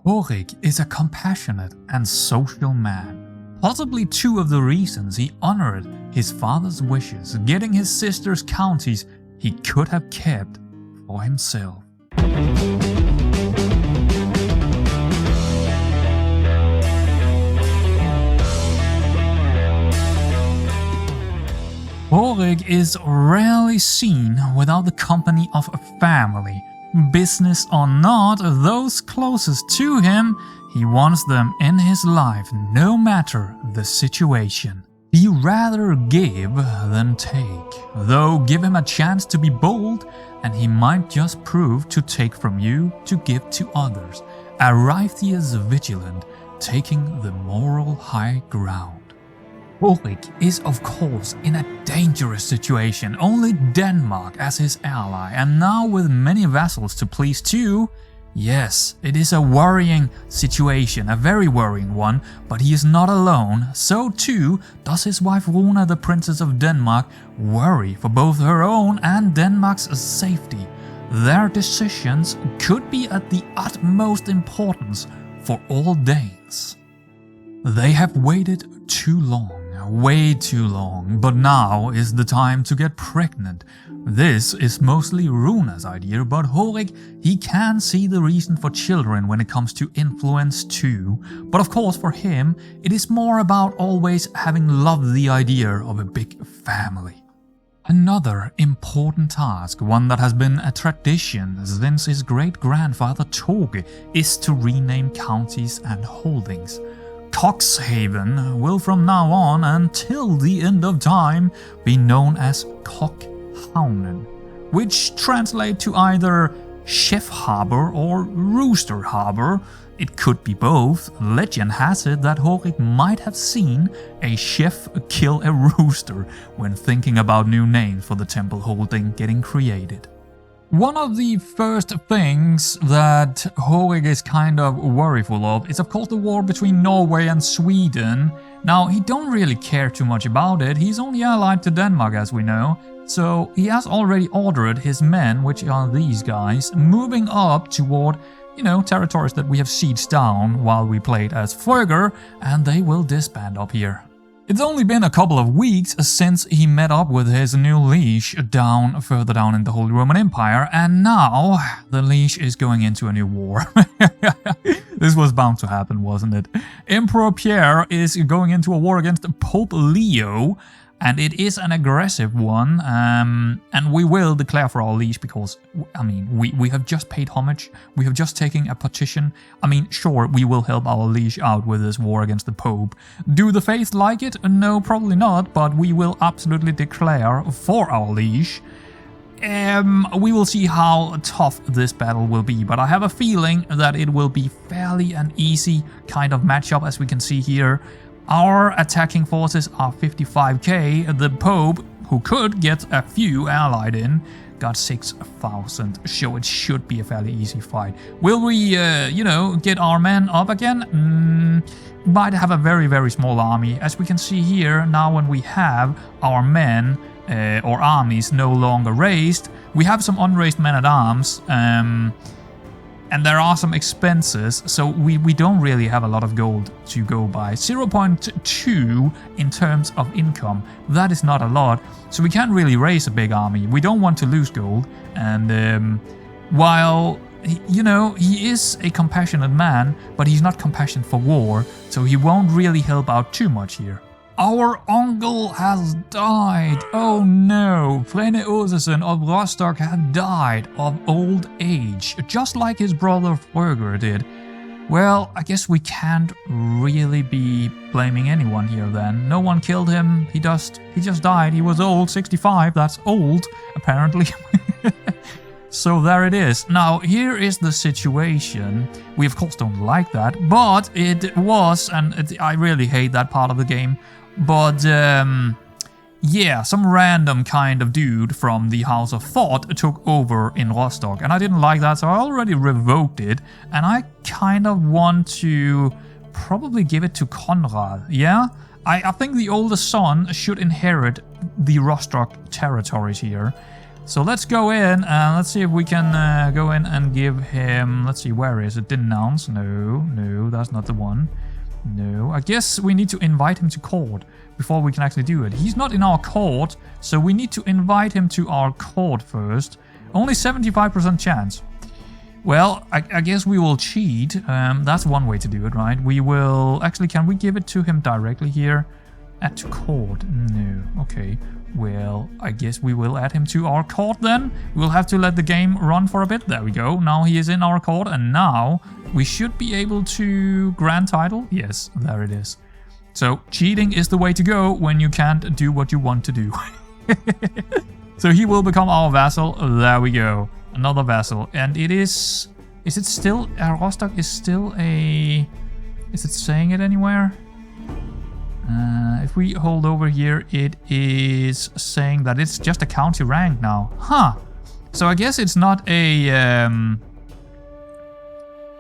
Ahoric is a compassionate and social man. Possibly two of the reasons he honored his father's wishes, getting his sister's counties he could have kept for himself. Warwick is rarely seen without the company of a family. Business or not, those closest to him, he wants them in his life no matter the situation. He rather give than take, though give him a chance to be bold and he might just prove to take from you to give to others. A righteous vigilant, taking the moral high ground. Warwick is of course in a dangerous situation, only Denmark as his ally and now with many vassals to please too. Yes, it is a worrying situation, a very worrying one, but he is not alone, so too does his wife Runa, the Princess of Denmark, worry for both her own and Denmark's safety. Their decisions could be at the utmost importance for all Danes. They have waited too long. Way too long, but now is the time to get pregnant. This is mostly Runa's idea, but Ahoric, he can see the reason for children when it comes to influence too. But of course for him, it is more about always having loved the idea of a big family. Another important task, one that has been a tradition since his great-grandfather Toge, is to rename counties and holdings. Coxhaven will from now on until the end of time be known as Cockhavnen, which translates to either Chef Harbor or Rooster Harbor. It could be both. Legend has it that Ahoric might have seen a chef kill a rooster when thinking about new names for the temple holding getting created. One of the first things that Ahoric is kind of worryful of is of course the war between Norway and Sweden. Now he don't really care too much about it, he's only allied to Denmark as we know, so he has already ordered his men, which are these guys, moving up toward, territories that we have sieged down while we played as Fröger, and they will disband up here. It's only been a couple of weeks since he met up with his new liege further down in the Holy Roman Empire, and now the liege is going into a new war. This was bound to happen, wasn't it? Emperor Pierre is going into a war against Pope Leo, and it is an aggressive one, and we will declare for our liege because, we have just paid homage, we have just taken a petition. Sure, we will help our liege out with this war against the Pope. Do the faith like it? No, probably not, but we will absolutely declare for our liege. We will see how tough this battle will be, but I have a feeling that it will be fairly an easy kind of matchup, as we can see here. Our attacking forces are 55k, the Pope, who could get a few allied in, got 6,000, so it should be a fairly easy fight. Will we, get our men up again? Might have a very, very small army. As we can see here, now when we have our men or armies no longer raised, we have some unraised men-at-arms, and there are some expenses, so we don't really have a lot of gold to go by. 0.2 in terms of income, that is not a lot, so we can't really raise a big army. We don't want to lose gold, and while, he is a compassionate man, but he's not compassionate for war, so he won't really help out too much here. Our uncle has died. Oh no, Frene Osesen of Rostock had died of old age, just like his brother Fröger did. Well, I guess we can't really be blaming anyone here then. No one killed him, he just died. He was old, 65, that's old, apparently. So there it is. Now, here is the situation. We of course don't like that, but it was, and I really hate that part of the game. But, yeah, some random kind of dude from the House of Thought took over in Rostock, and I didn't like that, so I already revoked it, and I kind of want to probably give it to Konrad, yeah? I think the oldest son should inherit the Rostock territories here. So let's go in and let's see if we can go in and give him... Let's see, where is it? Denounce? No, that's not the one. No, I guess we need to invite him to court before we can actually do it. He's not in our court, so we need to invite him to our court first. Only 75% chance. Well, I guess we will cheat. That's one way to do it, right? We will... Actually, can we give it to him directly here? Add to court? No. Okay. Well, I guess we will add him to our court then. We'll have to let the game run for a bit. There we go. Now he is in our court, and now we should be able to grant title. Yes, there it is. So cheating is the way to go when you can't do what you want to do. So he will become our vassal. There we go. Another vassal. And it is... Is it still... Rostock is still a... Is it saying it anywhere? If we hold over here, it is saying that it's just a county rank now. Huh. So I guess it's not a...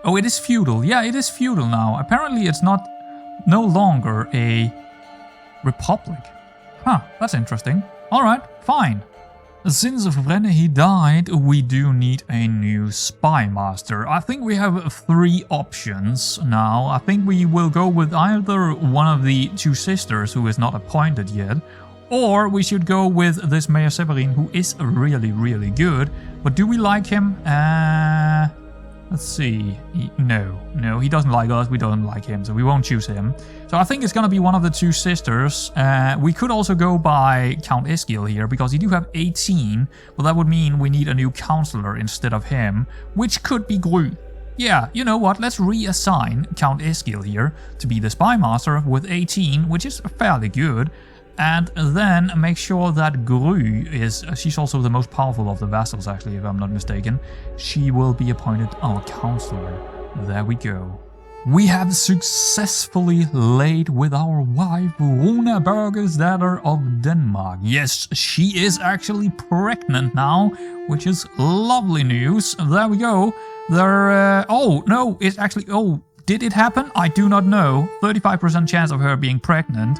Oh, it is feudal. Yeah, it is feudal now. Apparently it's not... No longer a republic. Huh, that's interesting. Alright, fine. Since Vrenne he died, we do need a new Spymaster. I think we have 3 options now. I think we will go with either one of the 2 sisters who is not appointed yet, or we should go with this Mayor Severin who is really, really good. But do we like him? Let's see. No, he doesn't like us. We don't like him, so we won't choose him. So I think it's gonna be one of the 2 sisters. We could also go by Count Eskil here, because he do have 18. Well, that would mean we need a new counselor instead of him, which could be Gru. Yeah, you know what? Let's reassign Count Eskil here to be the Spymaster with 18, which is fairly good. And then make sure that Gru is... She's also the most powerful of the vassals, actually, if I'm not mistaken. She will be appointed our counselor. There we go. We have successfully laid with our wife, Rune Bergesdatter of Denmark. Yes, she is actually pregnant now, which is lovely news. There we go. Oh, no, it's actually... Oh, did it happen? I do not know. 35% chance of her being pregnant.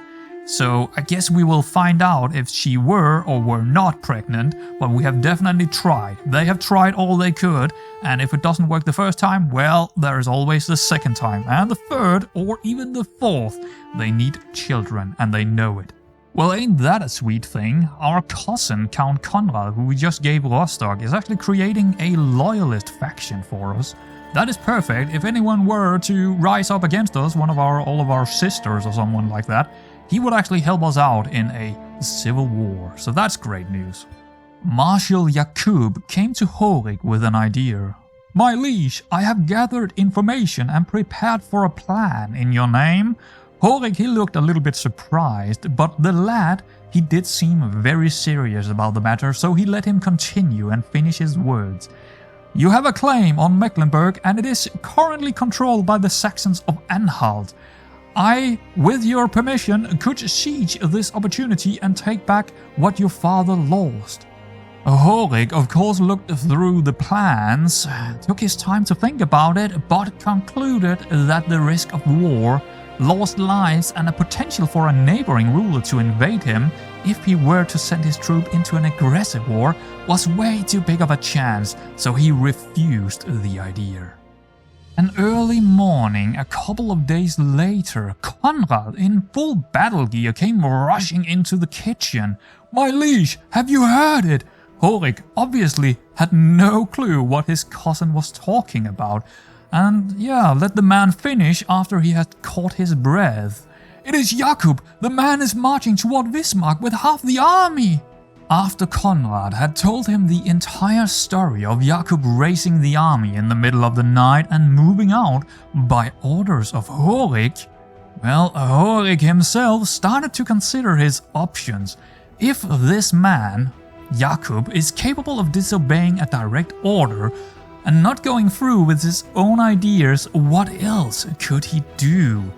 So I guess we will find out if she were or were not pregnant, but we have definitely tried. They have tried all they could, and if it doesn't work the first time, well, there is always the second time, and the third, or even the fourth. They need children, and they know it. Well, ain't that a sweet thing? Our cousin, Count Conval, who we just gave Rostock, is actually creating a loyalist faction for us. That is perfect. If anyone were to rise up against us, all of our sisters or someone like that, he would actually help us out in a civil war, so that's great news. Marshal Jakub came to Ahoric with an idea. My liege, I have gathered information and prepared for a plan in your name. Ahoric, he looked a little bit surprised, but the lad, he did seem very serious about the matter, so he let him continue and finish his words. You have a claim on Mecklenburg, and it is currently controlled by the Saxons of Anhalt. I, with your permission, could seize this opportunity and take back what your father lost. Ahoric, of course, looked through the plans, took his time to think about it, but concluded that the risk of war, lost lives, and a potential for a neighboring ruler to invade him if he were to send his troop into an aggressive war was way too big of a chance, so he refused the idea. An early morning, a couple of days later, Conrad, in full battle gear, came rushing into the kitchen. My liege, have you heard it? Ahoric obviously had no clue what his cousin was talking about, and yeah, let the man finish after he had caught his breath. It is Jakub! The man is marching toward Bismarck with half the army! After Conrad had told him the entire story of Jakub racing the army in the middle of the night and moving out by orders of Ahoric, well, Ahoric himself started to consider his options. If this man, Jakub, is capable of disobeying a direct order and not going through with his own ideas, what else could he do?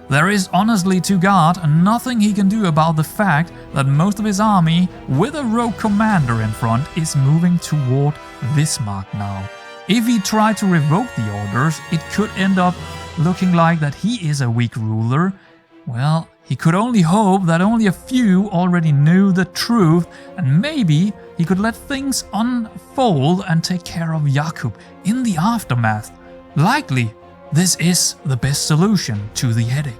There is honestly, to God, nothing he can do about the fact that most of his army, with a rogue commander in front, is moving toward Bismarck now. If he tried to revoke the orders, it could end up looking like that he is a weak ruler. Well, He could only hope that only a few already knew the truth, and maybe he could let things unfold and take care of Jakub in the aftermath. Likely, this is the best solution to the headache.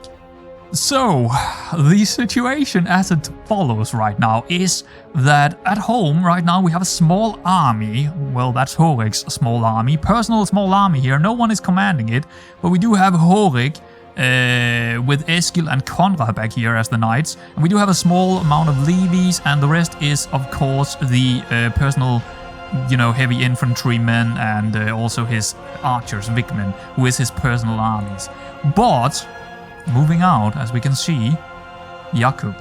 So, the situation as it follows right now is that at home right now we have a small army. Well, that's Ahoric's small army, personal small army here. No one is commanding it, but we do have Ahoric with Eskil and Conval back here as the knights. And we do have a small amount of levies, and the rest is, of course, the personal, heavy infantrymen and also his archers, Vikman, who is his personal armies. But moving out, as we can see, Jakub.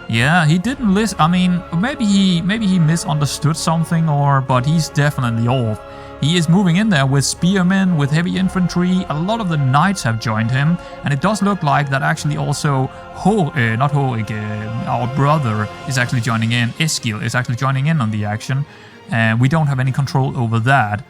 Yeah, he didn't listen. I mean, maybe he misunderstood something, but he's definitely off. He is moving in there with spearmen, with heavy infantry. A lot of the knights have joined him, and it does look like that actually also not Ahoric, our brother is actually joining in. Eskil is actually joining in on the action. We don't have any control over that.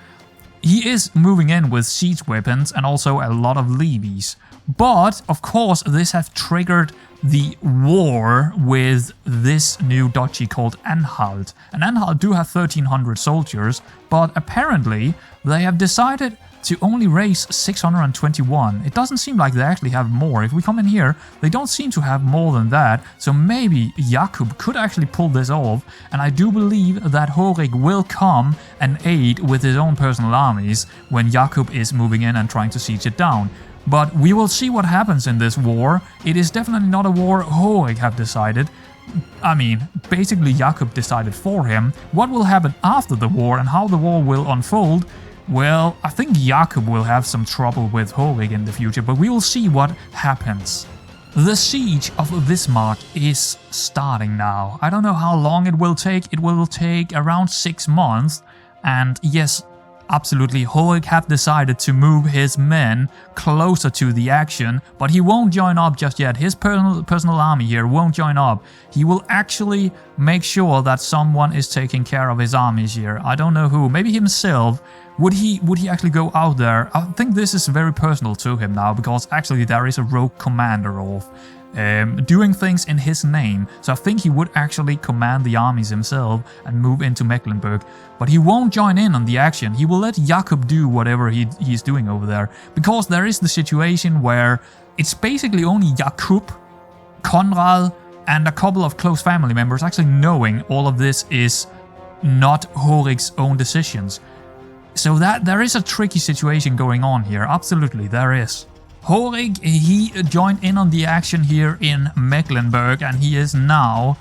He is moving in with siege weapons and also a lot of levies. But, of course, this has triggered the war with this new duchy called Anhalt. And Anhalt do have 1,300 soldiers, but apparently they have decided to only raise 621. It doesn't seem like they actually have more. If we come in here, they don't seem to have more than that. So maybe Jakub could actually pull this off. And I do believe that Ahoric will come and aid with his own personal armies when Jakub is moving in and trying to siege it down. But we will see what happens in this war. It is definitely not a war Ahoric have decided. I mean, basically Jakub decided for him. What will happen after the war and how the war will unfold? Well, I think Jakub will have some trouble with Ahoric in the future, but we will see what happens. The siege of Bismarck is starting now. I don't know how long it will take. It will take around 6 months. And yes, absolutely, Ahoric have decided to move his men closer to the action, but he won't join up just yet. His personal army here won't join up. He will actually make sure that someone is taking care of his armies here. I don't know who, maybe himself. Would he actually go out there? I think this is very personal to him now, because actually there is a rogue commander of doing things in his name. So I think he would actually command the armies himself and move into Mecklenburg. But he won't join in on the action. He will let Jakub do whatever he's doing over there. Because there is the situation where it's basically only Jakub, Conval, and a couple of close family members actually knowing all of this is not Ahoric's own decisions. So that there is a tricky situation going on here. Absolutely, there is. Ahoric, he joined in on the action here in Mecklenburg, and he is now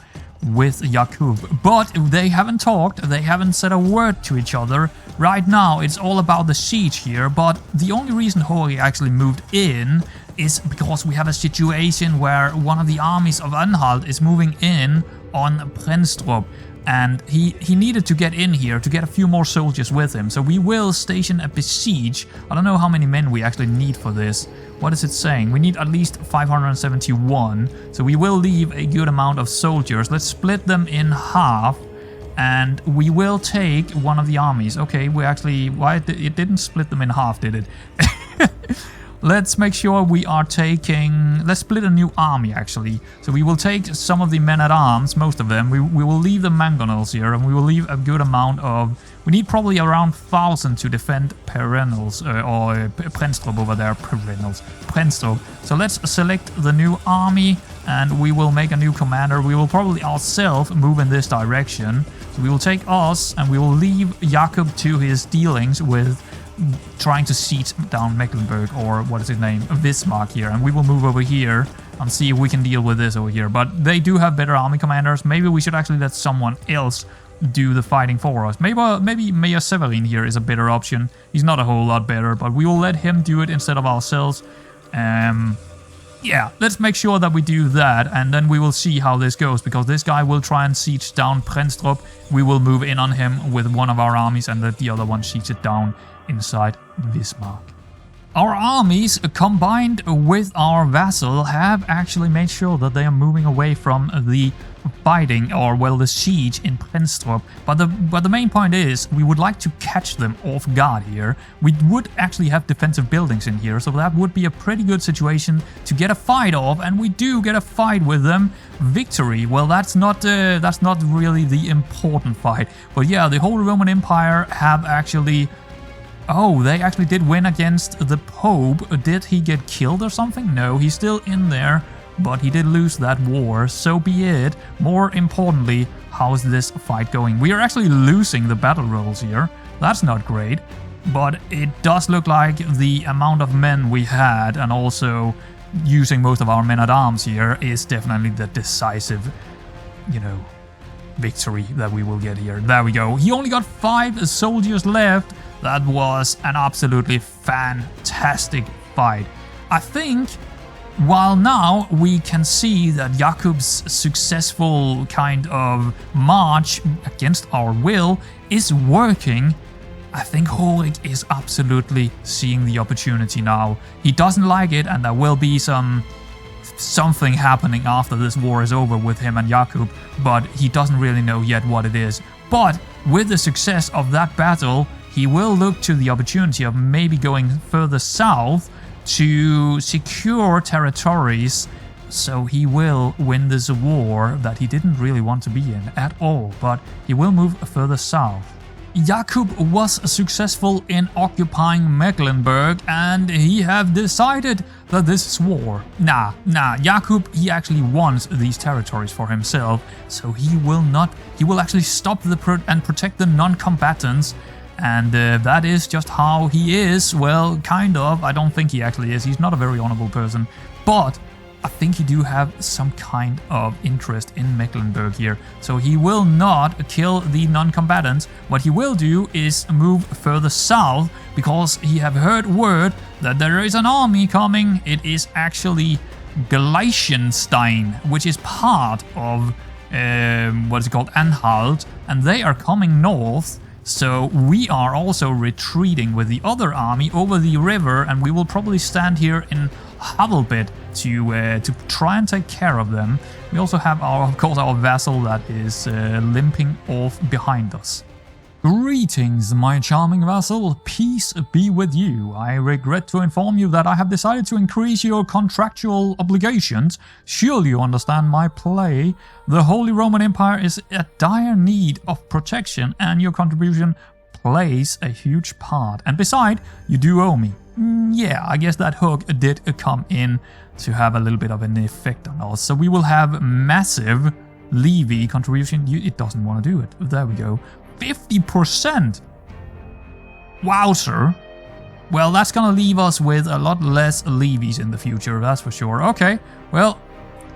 with Jakub. But they haven't talked, they haven't said a word to each other. Right now, it's all about the siege here, but the only reason Ahoric actually moved in is because we have a situation where one of the armies of Anhalt is moving in on Prenstrup. And he needed to get in here to get a few more soldiers with him. So we will station a besiege. I don't know how many men we actually need for this. What is it saying? We need at least 571. So we will leave a good amount of soldiers. Let's split them in half. And we will take one of the armies. Okay, we actually... it didn't split them in half, did it? Let's make sure we are taking... Let's split a new army, actually. So we will take some of the men-at-arms, most of them. We will leave the mangonels here, and we will leave a good amount of... We need probably around 1,000 to defend Perennials, or Prenstrup over there. Prenstrup. So let's select the new army, and we will make a new commander. We will probably ourselves move in this direction. So we will take us, and we will leave Jakub to his dealings with... trying to siege down Mecklenburg, or what is his name, Bismarck here, and we will move over here and see if we can deal with this over here. But they do have better army commanders. Maybe we should actually let someone else do the fighting for us. Maybe Mayor Severin here is a better option. He's not a whole lot better, but we will let him do it instead of ourselves. Yeah, let's make sure that we do that, and then we will see how this goes, because this guy will try and siege down Prenstrup. We will move in on him with one of our armies and let the other one siege it down inside Bismarck. Our armies, combined with our vassal, have actually made sure that they are moving away from the fighting, or well, the siege in Prinstrup. But the main point is, we would like to catch them off guard here. We would actually have defensive buildings in here, so that would be a pretty good situation to get a fight off, and we do get a fight with them. Victory, well, that's not really the important fight. But yeah, the Holy Roman Empire have actually... Oh, they actually did win against the Pope. Did he get killed or something? No, he's still in there, but he did lose that war, so be it. More importantly, how's this fight going? We are actually losing the battle rolls here. That's not great, but it does look like the amount of men we had, and also using most of our men-at-arms here, is definitely the decisive, you know, victory that we will get here. There we go. He only got 5 soldiers left. That was an absolutely fantastic fight. I think while now we can see that Jakub's successful kind of march against our will is working, I think Ahoric is absolutely seeing the opportunity now. He doesn't like it, and there will be something happening after this war is over with him and Jakub, but he doesn't really know yet what it is. But with the success of that battle, he will look to the opportunity of maybe going further south to secure territories, so he will win this war that he didn't really want to be in at all, but he will move further south. Jakub was successful in occupying Mecklenburg, and he have decided that this is war. Nah, Jakub, he actually wants these territories for himself, so he will actually stop and protect the non-combatants. And that is just how he is. Well, kind of. I don't think he actually is. He's not a very honorable person. But I think he do have some kind of interest in Mecklenburg here. So he will not kill the non-combatants. What he will do is move further south, because he have heard word that there is an army coming. It is actually Gleisenstein, which is part of, what is it called, Anhalt. And they are coming north. So we are also retreating with the other army over the river, and we will probably stand here in Havelbit to try and take care of them. We also have of course our vassal that is limping off behind us. Greetings, my charming vassal, peace be with you. I regret to inform you that I have decided to increase your contractual obligations. Surely you understand my play. The Holy Roman Empire is at dire need of protection, and your contribution plays a huge part. And beside, you do owe me. Yeah, I guess that hook did come in to have a little bit of an effect on us. So we will have massive Levy contribution. It doesn't want to do it. There we go. 50%! Wowzer. Well, that's gonna leave us with a lot less levies in the future, that's for sure. Okay, well,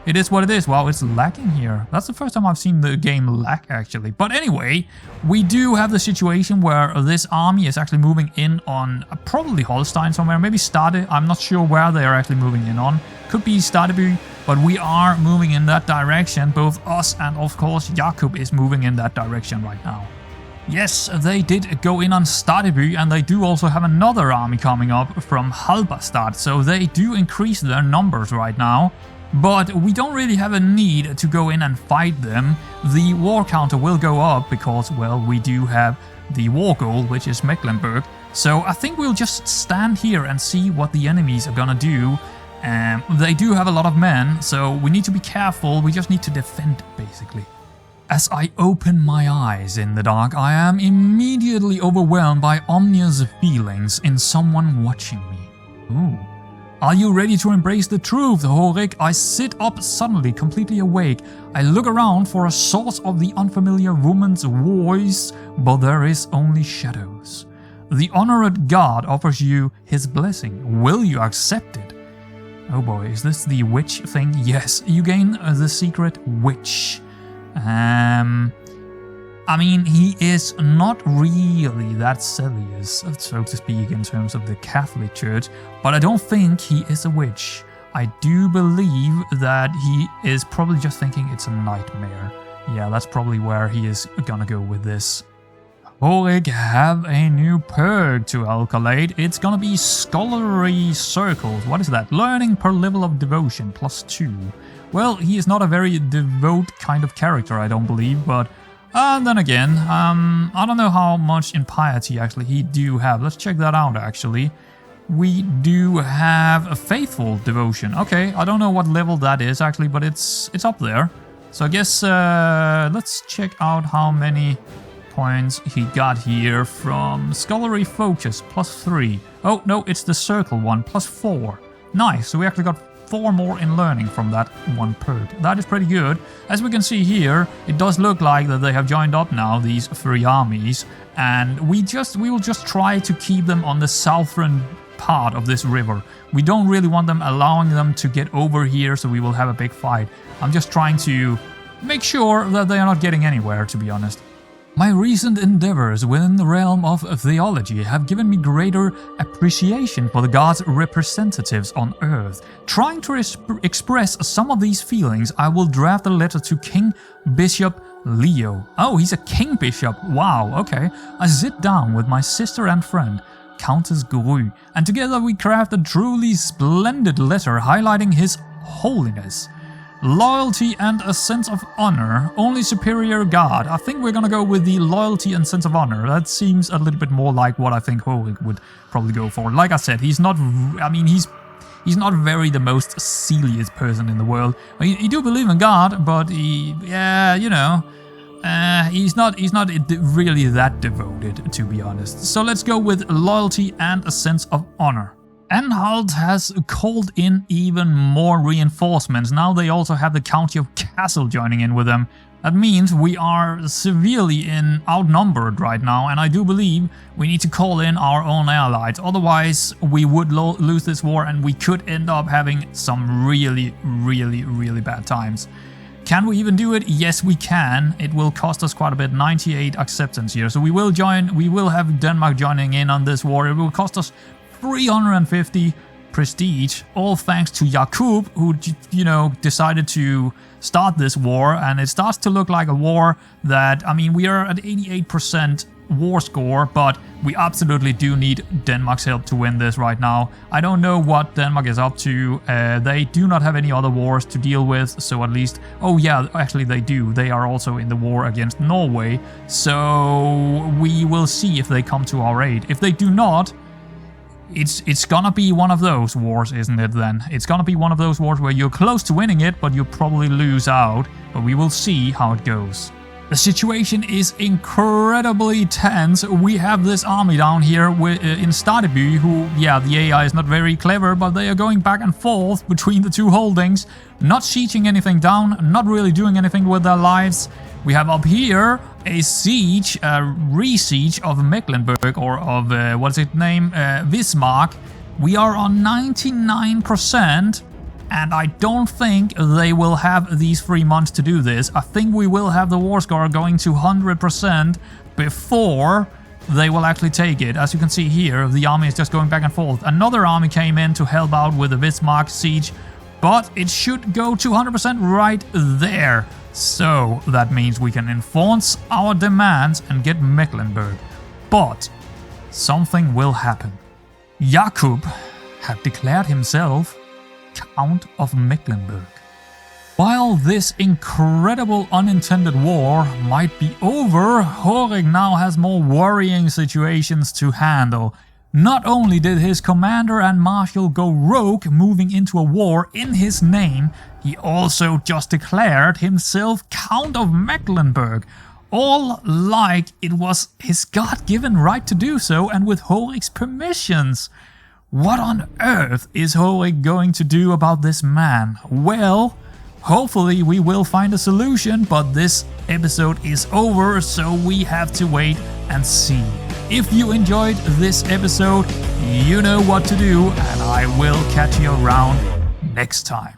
it is what it is. Wow, it's lacking here. That's the first time I've seen the game lack, actually. But anyway, we do have the situation where this army is actually moving in on probably Holstein somewhere, maybe Stade. I'm not sure where they are actually moving in on. Could be Stadeby, but we are moving in that direction. Both us and, of course, Jakub is moving in that direction right now. Yes, they did go in on Stadeby, and they do also have another army coming up from Halberstadt, so they do increase their numbers right now. But we don't really have a need to go in and fight them. The war counter will go up because, well, we do have the war goal, which is Mecklenburg. So I think we'll just stand here and see what the enemies are gonna do. They do have a lot of men, so we need to be careful. We just need to defend, basically. As I open my eyes in the dark, I am immediately overwhelmed by ominous feelings in someone watching me. Ooh. Are you ready to embrace the truth, Ahoric? I sit up suddenly, completely awake. I look around for a source of the unfamiliar woman's voice, but there is only shadows. The honored God offers you his blessing. Will you accept it? Oh boy, is this the witch thing? Yes, you gain the secret witch. I mean, he is not really that zealous, so to speak, in terms of the Catholic Church, but I don't think he is a witch. I do believe that he is probably just thinking it's a nightmare. Yeah, that's probably where he is gonna go with this. Ahoric have a new perk to calculate. It's gonna be Scholarly Circles. What is that? Learning per level of devotion, +2. well, he is not a very devout kind of character, I don't believe, but then again, I don't know how much in piety actually he do have. Let's check that out actually. We do have a faithful devotion. Okay, I don't know what level that is actually, but it's up there. So I guess let's check out how many points he got here from scholarly focus, +3. Oh no, it's the circle one, +4. Nice, so we actually got 4 more in learning from that one perk. That is pretty good. As we can see here, it does look like that they have joined up now, these 3 armies, and we will just try to keep them on the southern part of this river. We don't really want them allowing them to get over here, so we will have a big fight. I'm just trying to make sure that they are not getting anywhere, to be honest. My recent endeavors within the realm of theology have given me greater appreciation for the gods' representatives on Earth. Trying to express some of these feelings, I will draft a letter to King Bishop Leo. Oh, he's a King Bishop. Wow, okay. I sit down with my sister and friend, Countess Gru, and together we craft a truly splendid letter highlighting His Holiness. Loyalty and a sense of honor, only superior god. I think we're gonna go with the loyalty and sense of honor. That seems a little bit more like what I think Warwick would probably go for. Like I said, he's not, I mean, he's not very the most zealous person in the world. He do believe in God, but he, yeah, you know, he's not really that devoted, to be honest. So let's go with loyalty and a sense of honor. Anhalt has called in even more reinforcements. Now they also have the County of Kassel joining in with them. That means we are severely outnumbered right now, and I do believe we need to call in our own allies. Otherwise, we would lose this war and we could end up having some really bad times. Can we even do it? Yes, we can. It will cost us quite a bit, 98 acceptance here. So we will have Denmark joining in on this war. It will cost us 350 prestige, all thanks to Jakub, who, you know, decided to start this war, and it starts to look like a war that, I mean, we are at 88% war score, but we absolutely do need Denmark's help to win this right now. I don't know what Denmark is up to. They do not have any other wars to deal with, so at least, oh yeah, actually they do. They are also in the war against Norway, so we will see if they come to our aid. If they do not, it's gonna be one of those wars, isn't it then? It's gonna be one of those wars where you're close to winning it, but you probably lose out. But we will see how it goes. The situation is incredibly tense. We have this army down here in Stadeby who, yeah, the AI is not very clever, but they are going back and forth between the two holdings, not sieging anything down, not really doing anything with their lives. We have up here a siege, a re-siege of Mecklenburg, or of, what's its name, Bismarck. We are on 99%. And I don't think they will have these 3 months to do this. I think we will have the war score going to 100% before they will actually take it. As you can see here, the army is just going back and forth. Another army came in to help out with the Bismarck siege, but it should go to 100% right there. So that means we can enforce our demands and get Mecklenburg. But something will happen. Jakub had declared himself Count of Mecklenburg. While this incredible unintended war might be over, Ahoric now has more worrying situations to handle. Not only did his commander and marshal go rogue, moving into a war in his name, he also just declared himself Count of Mecklenburg. All like it was his God-given right to do so, and with Ahoric's permissions. What on earth is Ahoric going to do about this man? Well, hopefully we will find a solution, but this episode is over, so we have to wait and see. If you enjoyed this episode, you know what to do, and I will catch you around next time.